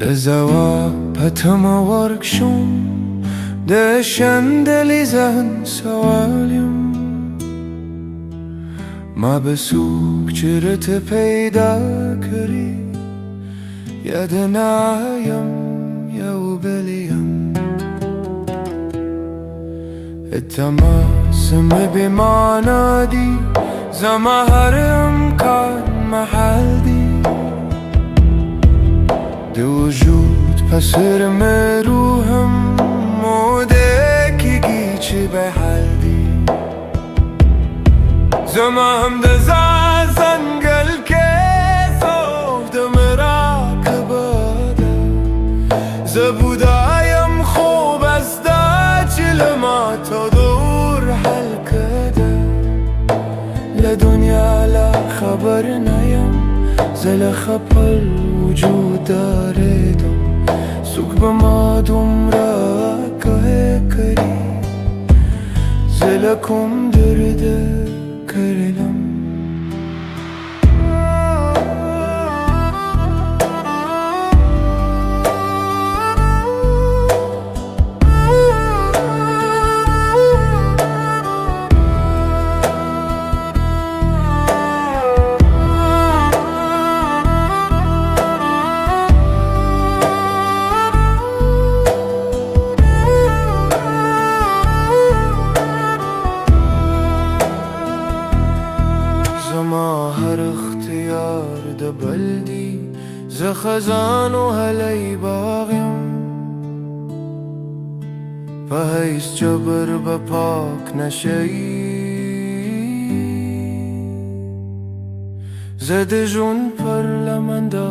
دزوا پتما ورکشم دشندلی زهن سوالیم ما بسوق چرت پیدا کری یادنایم یو بلیم التماسم بمعنى دي زمهر امکان محل دی ده وجود پسر مروهم موده که گیچه به حل دی زمهم ده زنگل که صوف ده مراقبه ده زبودایم خوب از ده چلما تا دور حل کده لدنیا لا خبر نیم زل خپل وجود داردم سوک بما دمرا که کری زلکم درد کرلم زما هر اختیار ده بلدی ز خزان و هلی باغیم فهیس جبر بپاک نشی زد جون پرلمنده